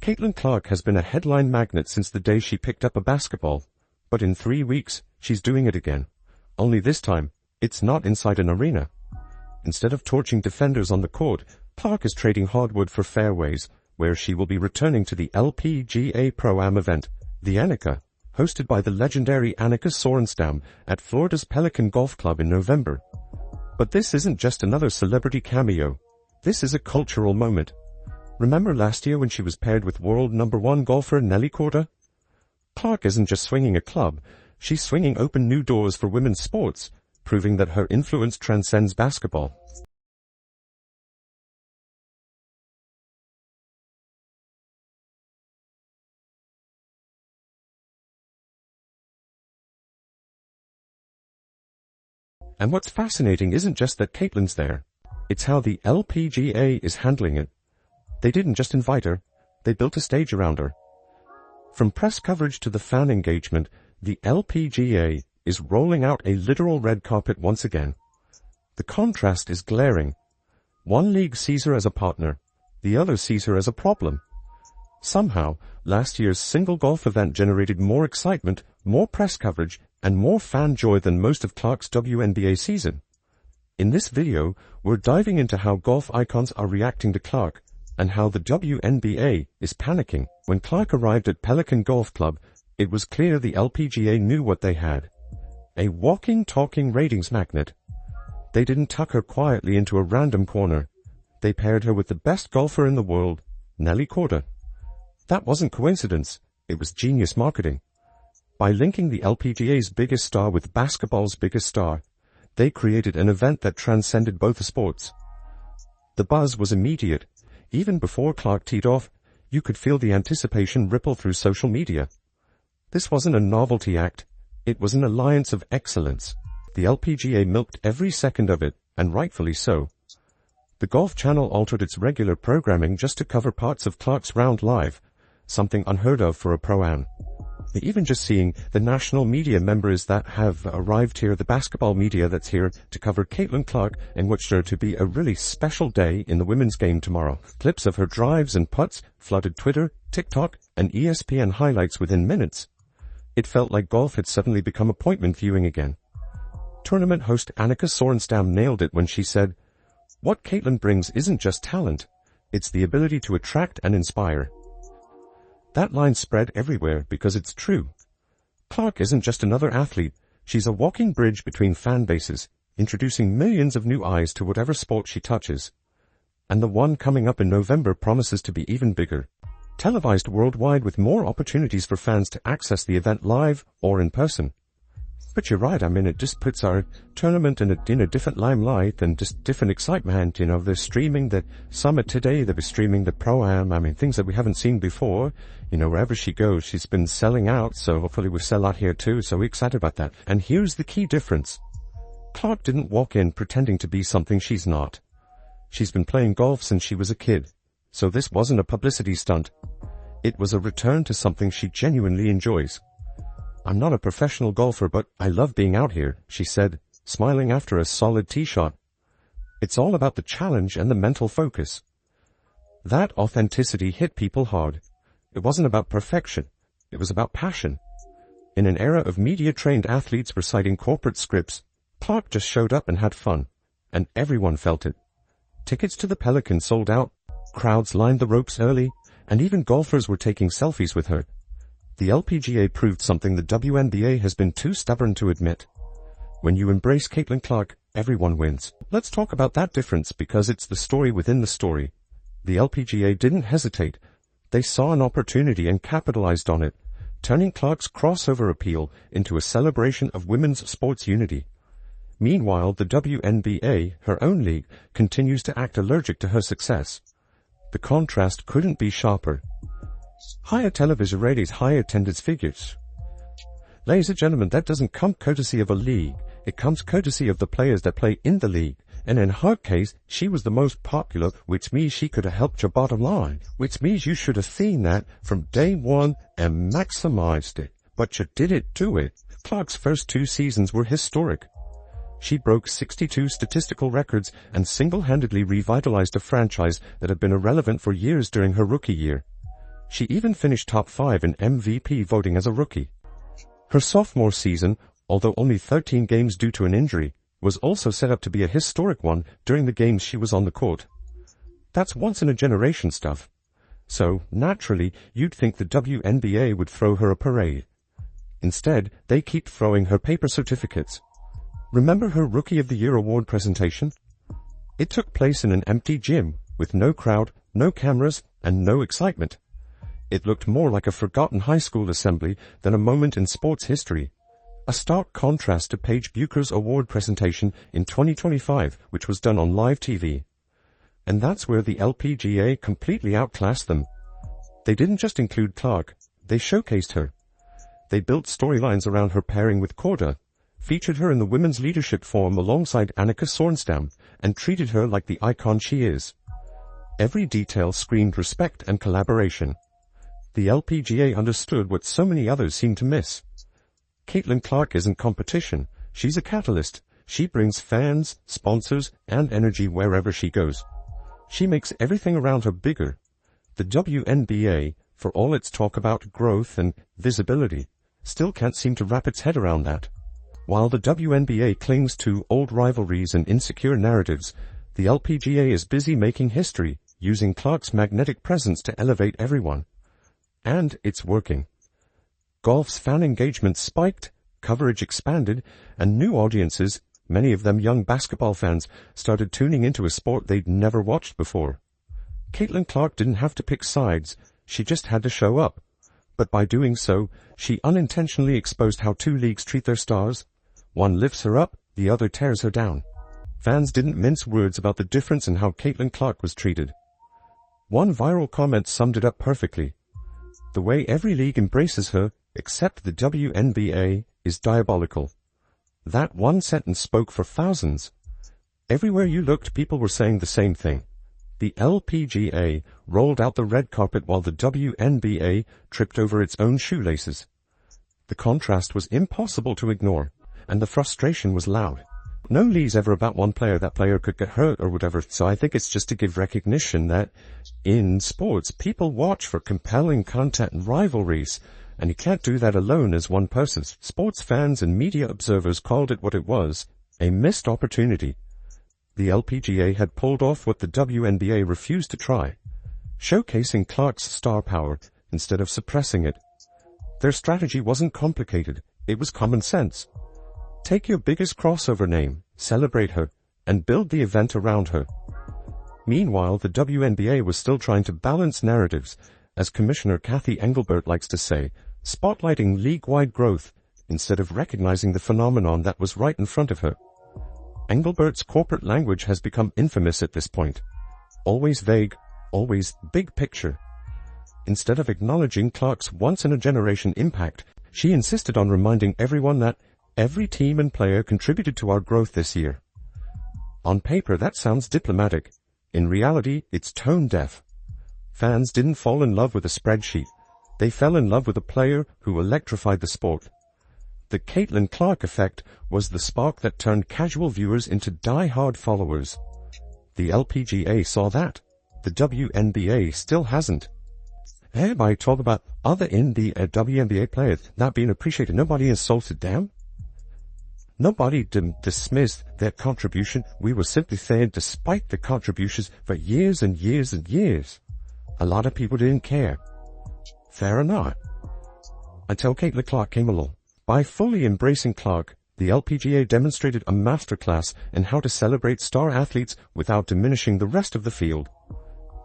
Caitlin Clark has been a headline magnet since the day she picked up a basketball, but in 3 weeks, she's doing it again. Only this time, it's not inside an arena. Instead of torching defenders on the court, Clark is trading hardwood for fairways, where she will be returning to the LPGA Pro-Am event, the Annika, hosted by the legendary Annika Sorenstam at Florida's Pelican Golf Club in November. But this isn't just another celebrity cameo. This is a cultural moment. Remember last year when she was paired with world #1 golfer Nelly Korda? Clark isn't just swinging a club, she's swinging open new doors for women's sports, proving that her influence transcends basketball. And what's fascinating isn't just that Caitlin's there, it's how the LPGA is handling it. They didn't just invite her, they built a stage around her. From press coverage to the fan engagement, the LPGA is rolling out a literal red carpet once again. The contrast is glaring. One league sees her as a partner, the other sees her as a problem. Somehow, last year's single golf event generated more excitement, more press coverage, and more fan joy than most of Clark's WNBA season. In this video, we're diving into how golf icons are reacting to Clark, and how the WNBA is panicking. When Clark arrived at Pelican Golf Club, it was clear the LPGA knew what they had. A walking, talking ratings magnet. They didn't tuck her quietly into a random corner. They paired her with the best golfer in the world, Nelly Korda. That wasn't coincidence, it was genius marketing. By linking the LPGA's biggest star with basketball's biggest star, they created an event that transcended both sports. The buzz was immediate. Even before Clark teed off, you could feel the anticipation ripple through social media. This wasn't a novelty act, it was an alliance of excellence. The LPGA milked every second of it, and rightfully so. The Golf Channel altered its regular programming just to cover parts of Clark's round live, something unheard of for a Pro-Am. Even just seeing the national media members that have arrived here, the basketball media that's here to cover Caitlin Clark, and what's sure to be a really special day in the women's game tomorrow. Clips of her drives and putts flooded Twitter, TikTok, and ESPN highlights within minutes. It felt like golf had suddenly become appointment viewing again. Tournament host Annika Sorenstam nailed it when she said, "What Caitlin brings isn't just talent, it's the ability to attract and inspire." That line spread everywhere because it's true. Clark isn't just another athlete, she's a walking bridge between fan bases, introducing millions of new eyes to whatever sport she touches. And the one coming up in November promises to be even bigger. Televised worldwide with more opportunities for fans to access the event live or in person. But you're right, I mean, it just puts our tournament in a different limelight and just different excitement. You know, they're streaming the summit today, they'll be streaming the Pro-Am, I mean, things that we haven't seen before. You know, wherever she goes, she's been selling out, so hopefully we'll sell out here too, so we're excited about that. And here's the key difference. Clark didn't walk in pretending to be something she's not. She's been playing golf since she was a kid, so this wasn't a publicity stunt. It was a return to something she genuinely enjoys. "I'm not a professional golfer, but I love being out here," she said, smiling after a solid tee shot. "It's all about the challenge and the mental focus." That authenticity hit people hard. It wasn't about perfection, it was about passion. In an era of media-trained athletes reciting corporate scripts, Clark just showed up and had fun, and everyone felt it. Tickets to the Pelican sold out, crowds lined the ropes early, and even golfers were taking selfies with her. The LPGA proved something the WNBA has been too stubborn to admit. When you embrace Caitlin Clark, everyone wins. Let's talk about that difference because it's the story within the story. The LPGA didn't hesitate. They saw an opportunity and capitalized on it, turning Clark's crossover appeal into a celebration of women's sports unity. Meanwhile, the WNBA, her own league, continues to act allergic to her success. The contrast couldn't be sharper. Higher television ratings, higher attendance figures. Ladies and gentlemen, that doesn't come courtesy of a league. It comes courtesy of the players that play in the league. And in her case, she was the most popular, which means she could have helped your bottom line. Which means you should have seen that from day one and maximized it. But you didn't do it. Clark's first 2 seasons were historic. She broke 62 statistical records and single-handedly revitalized a franchise that had been irrelevant for years during her rookie year. She even finished top 5 in MVP voting as a rookie. Her sophomore season, although only 13 games due to an injury, was also set up to be a historic one during the games she was on the court. That's once-in-a-generation stuff. So, naturally, you'd think the WNBA would throw her a parade. Instead, they keep throwing her paper certificates. Remember her Rookie of the Year award presentation? It took place in an empty gym, with no crowd, no cameras, and no excitement. It looked more like a forgotten high school assembly than a moment in sports history. A stark contrast to Paige Bucher's award presentation in 2025, which was done on live TV. And that's where the LPGA completely outclassed them. They didn't just include Clark, they showcased her. They built storylines around her pairing with Korda, featured her in the Women's Leadership Forum alongside Annika Sorenstam, and treated her like the icon she is. Every detail screamed respect and collaboration. The LPGA understood what so many others seemed to miss. Caitlin Clark isn't competition, she's a catalyst. She brings fans, sponsors, and energy wherever she goes. She makes everything around her bigger. The WNBA, for all its talk about growth and visibility, still can't seem to wrap its head around that. While the WNBA clings to old rivalries and insecure narratives, the LPGA is busy making history, using Clark's magnetic presence to elevate everyone. And it's working. Golf's fan engagement spiked, coverage expanded, and new audiences, many of them young basketball fans, started tuning into a sport they'd never watched before. Caitlin Clark didn't have to pick sides, she just had to show up. But by doing so, she unintentionally exposed how two leagues treat their stars. One lifts her up, the other tears her down. Fans didn't mince words about the difference in how Caitlin Clark was treated. One viral comment summed it up perfectly. The way every league embraces her, except the WNBA, is diabolical. That one sentence spoke for thousands. Everywhere you looked, people were saying the same thing. The LPGA rolled out the red carpet while the WNBA tripped over its own shoelaces. The contrast was impossible to ignore, and the frustration was loud. No lee's ever about one player, that player could get hurt or whatever, so I think it's just to give recognition that in sports, people watch for compelling content and rivalries, and you can't do that alone as one person. Sports fans and media observers called it what it was, a missed opportunity. The LPGA had pulled off what the WNBA refused to try, showcasing Clark's star power instead of suppressing it. Their strategy wasn't complicated, it was common sense. Take your biggest crossover name, celebrate her, and build the event around her. Meanwhile, the WNBA was still trying to balance narratives, as Commissioner Kathy Engelbert likes to say, spotlighting league-wide growth instead of recognizing the phenomenon that was right in front of her. Engelbert's corporate language has become infamous at this point. Always vague, always big picture. Instead of acknowledging Clark's once-in-a-generation impact, she insisted on reminding everyone that every team and player contributed to our growth this year. On paper, that sounds diplomatic. In reality, it's tone-deaf. Fans didn't fall in love with a spreadsheet. They fell in love with a player who electrified the sport. The Caitlin Clark effect was the spark that turned casual viewers into die-hard followers. The LPGA saw that. The WNBA still hasn't. Everybody talk about other in the WNBA players not being appreciated. Nobody insulted them. Nobody dismissed their contribution. We were simply saying despite the contributions for years and years and years, a lot of people didn't care. Fair enough. Until Caitlin Clark came along. By fully embracing Clark, the LPGA demonstrated a masterclass in how to celebrate star athletes without diminishing the rest of the field.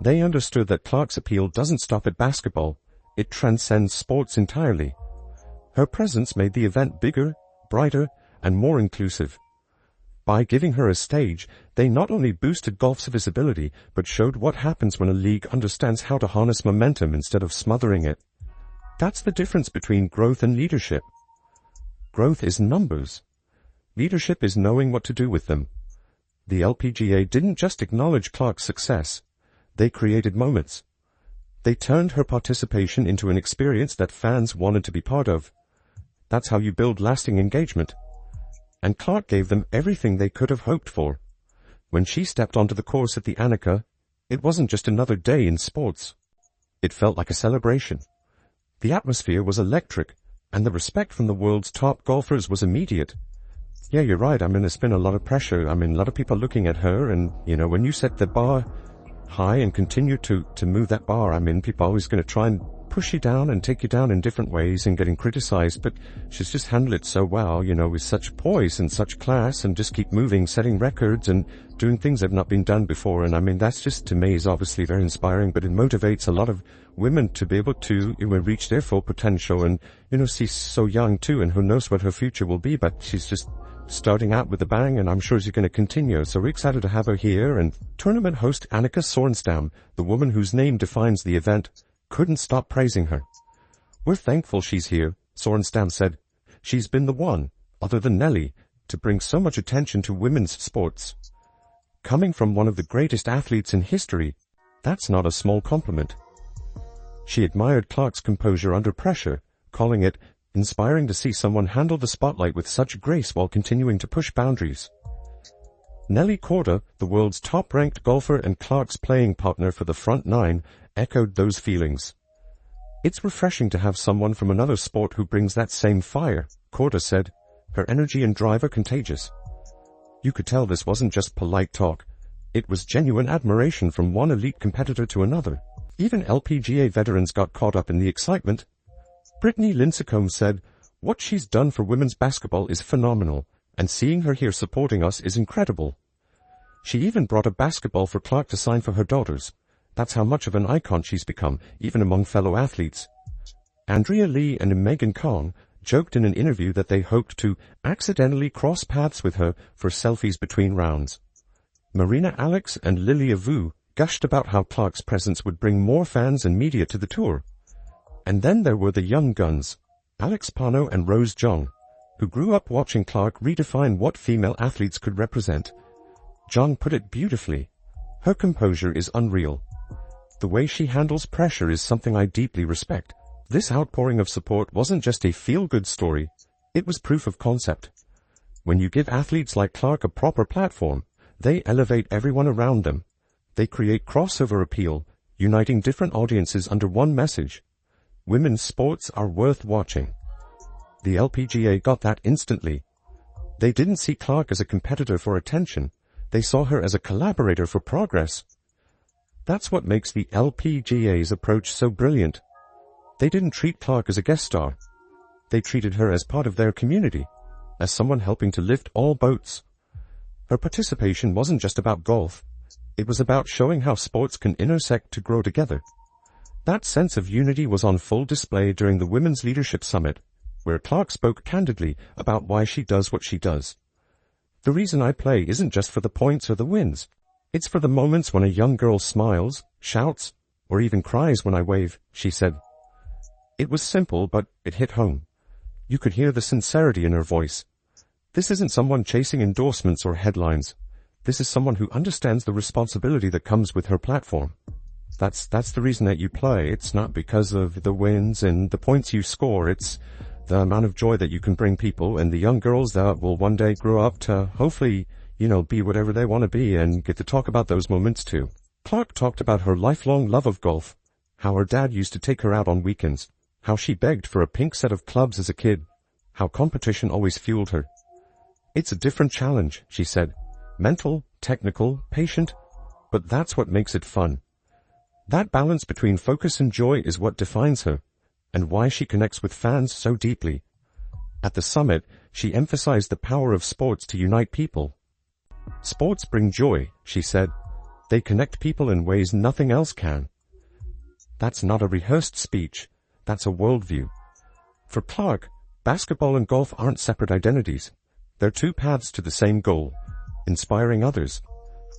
They understood that Clark's appeal doesn't stop at basketball. It transcends sports entirely. Her presence made the event bigger, brighter, and more inclusive. By giving her a stage, they not only boosted golf's visibility, but showed what happens when a league understands how to harness momentum instead of smothering it. That's the difference between growth and leadership. Growth is numbers. Leadership is knowing what to do with them. The LPGA didn't just acknowledge Clark's success. They created moments. They turned her participation into an experience that fans wanted to be part of. That's how you build lasting engagement. And Clark gave them everything they could have hoped for. When she stepped onto the course at the Annika, it wasn't just another day in sports. It felt like a celebration. The atmosphere was electric, and the respect from the world's top golfers was immediate. Yeah, you're right. There's been a lot of pressure. A lot of people looking at her, and, when you set the bar high and continue to move that bar, people are always going to try and push you down and take you down in different ways and getting criticized, but she's just handled it so well, with such poise and such class, and just keep moving, setting records and doing things that have not been done before. And that's just, to me, is obviously very inspiring, but it motivates a lot of women to be able to reach their full potential. And, she's so young too, and who knows what her future will be, but she's just starting out with a bang, and I'm sure she's going to continue. So we're excited to have her here. And tournament host Annika Sorenstam, the woman whose name defines the event, couldn't stop praising her. We're thankful she's here, Sorenstam said. She's been the one, other than Nelly, to bring so much attention to women's sports. Coming from one of the greatest athletes in history, that's not a small compliment. She admired Clark's composure under pressure, calling it inspiring to see someone handle the spotlight with such grace while continuing to push boundaries. Nelly Korda, the world's top-ranked golfer and Clark's playing partner for the front nine, echoed those feelings. It's refreshing to have someone from another sport who brings that same fire, Korda said. Her energy and drive are contagious. You could tell this wasn't just polite talk. It was genuine admiration from one elite competitor to another. Even LPGA veterans got caught up in the excitement. Brittany Lincecum said, "What she's done for women's basketball is phenomenal, and seeing her here supporting us is incredible." She even brought a basketball for Clark to sign for her daughters. That's how much of an icon she's become, even among fellow athletes. Andrea Lee and Megan Kong joked in an interview that they hoped to accidentally cross paths with her for selfies between rounds. Marina Alex and Lilia Vu gushed about how Clark's presence would bring more fans and media to the tour. And then there were the young guns, Alex Pano and Rose Jong, who grew up watching Clark redefine what female athletes could represent. Jong put it beautifully. Her composure is unreal. The way she handles pressure is something I deeply respect. This outpouring of support wasn't just a feel-good story, it was proof of concept. When you give athletes like Clark a proper platform, they elevate everyone around them. They create crossover appeal, uniting different audiences under one message. Women's sports are worth watching. The LPGA got that instantly. They didn't see Clark as a competitor for attention. They saw her as a collaborator for progress. That's what makes the LPGA's approach so brilliant. They didn't treat Clark as a guest star. They treated her as part of their community, as someone helping to lift all boats. Her participation wasn't just about golf. It was about showing how sports can intersect to grow together. That sense of unity was on full display during the Women's Leadership Summit, where Clark spoke candidly about why she does what she does. The reason I play isn't just for the points or the wins. It's for the moments when a young girl smiles, shouts, or even cries when I wave, she said. It was simple, but it hit home. You could hear the sincerity in her voice. This isn't someone chasing endorsements or headlines. This is someone who understands the responsibility that comes with her platform. That's the reason that you play. It's not because of the wins and the points you score. It's the amount of joy that you can bring people, and the young girls that will one day grow up to hopefully, be whatever they want to be and get to talk about those moments too. Clark talked about her lifelong love of golf, how her dad used to take her out on weekends, how she begged for a pink set of clubs as a kid, how competition always fueled her. It's a different challenge, she said. Mental, technical, patient, but that's what makes it fun. That balance between focus and joy is what defines her, and why she connects with fans so deeply. At the summit, she emphasized the power of sports to unite people. Sports bring joy, she said. They connect people in ways nothing else can. That's not a rehearsed speech. That's a worldview. For Clark, basketball and golf aren't separate identities. They're two paths to the same goal, inspiring others.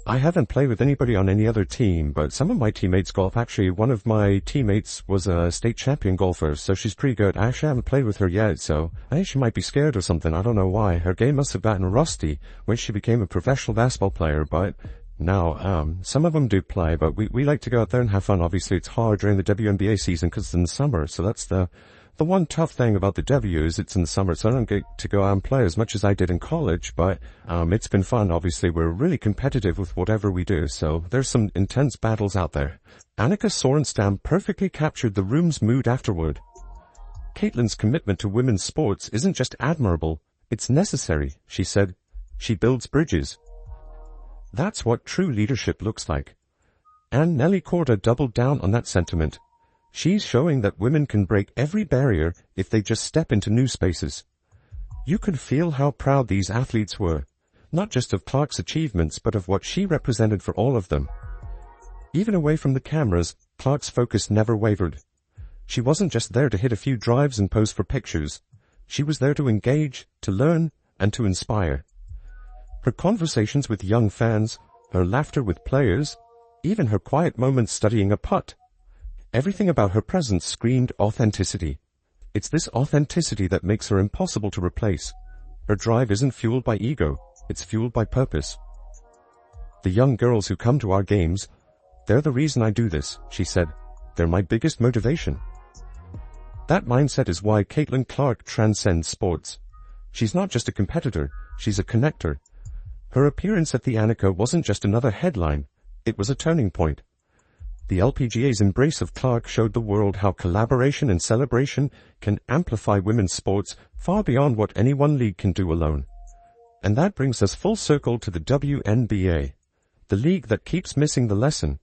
I haven't played with anybody on any other team, but some of my teammates golf. Actually, one of my teammates was a state champion golfer, so she's pretty good. I actually haven't played with her yet, so I think she might be scared or something. I don't know why. Her game must have gotten rusty when she became a professional basketball player, but now, some of them do play, but we like to go out there and have fun. Obviously, it's hard during the WNBA season because it's in the summer, so that's the The one tough thing about the W is it's in the summer, so I don't get to go out and play as much as I did in college, but it's been fun. Obviously, we're really competitive with whatever we do, so there's some intense battles out there. Annika Sorenstam perfectly captured the room's mood afterward. Caitlin's commitment to women's sports isn't just admirable, it's necessary, she said. She builds bridges. That's what true leadership looks like. And Nelly Korda doubled down on that sentiment. She's showing that women can break every barrier if they just step into new spaces. You could feel how proud these athletes were, not just of Clark's achievements, but of what she represented for all of them. Even away from the cameras, Clark's focus never wavered. She wasn't just there to hit a few drives and pose for pictures. She was there to engage, to learn, and to inspire. Her conversations with young fans, her laughter with players, even her quiet moments studying a putt. Everything about her presence screamed authenticity. It's this authenticity that makes her impossible to replace. Her drive isn't fueled by ego, it's fueled by purpose. The young girls who come to our games, they're the reason I do this, she said. They're my biggest motivation. That mindset is why Caitlin Clark transcends sports. She's not just a competitor, she's a connector. Her appearance at the Annika wasn't just another headline, it was a turning point. The LPGA's embrace of Clark showed the world how collaboration and celebration can amplify women's sports far beyond what any one league can do alone. And that brings us full circle to the WNBA, the league that keeps missing the lesson.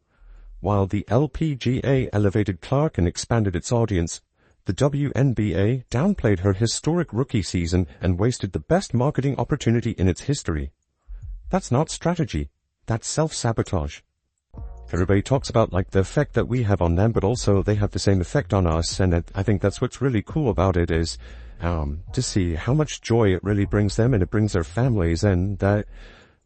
While the LPGA elevated Clark and expanded its audience, the WNBA downplayed her historic rookie season and wasted the best marketing opportunity in its history. That's not strategy, that's self-sabotage. Everybody talks about the effect that we have on them, but also they have the same effect on us, and I think that's what's really cool about it is to see how much joy it really brings them, and it brings their families, and that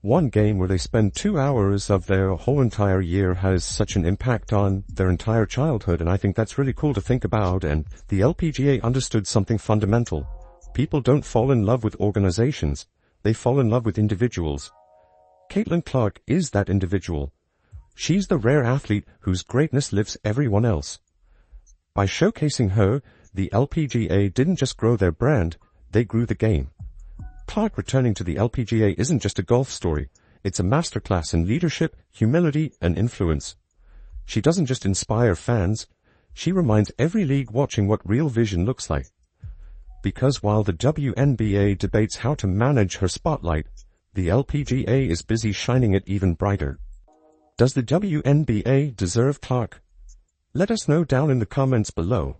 one game where they spend 2 hours of their whole entire year has such an impact on their entire childhood, and I think that's really cool to think about. And the LPGA understood something fundamental. People don't fall in love with organizations, they fall in love with individuals. Caitlin Clark is that individual. She's the rare athlete whose greatness lifts everyone else. By showcasing her, the LPGA didn't just grow their brand, they grew the game. Clark returning to the LPGA isn't just a golf story, it's a masterclass in leadership, humility, and influence. She doesn't just inspire fans, she reminds every league watching what real vision looks like. Because while the WNBA debates how to manage her spotlight, the LPGA is busy shining it even brighter. Does the WNBA deserve Clark? Let us know down in the comments below.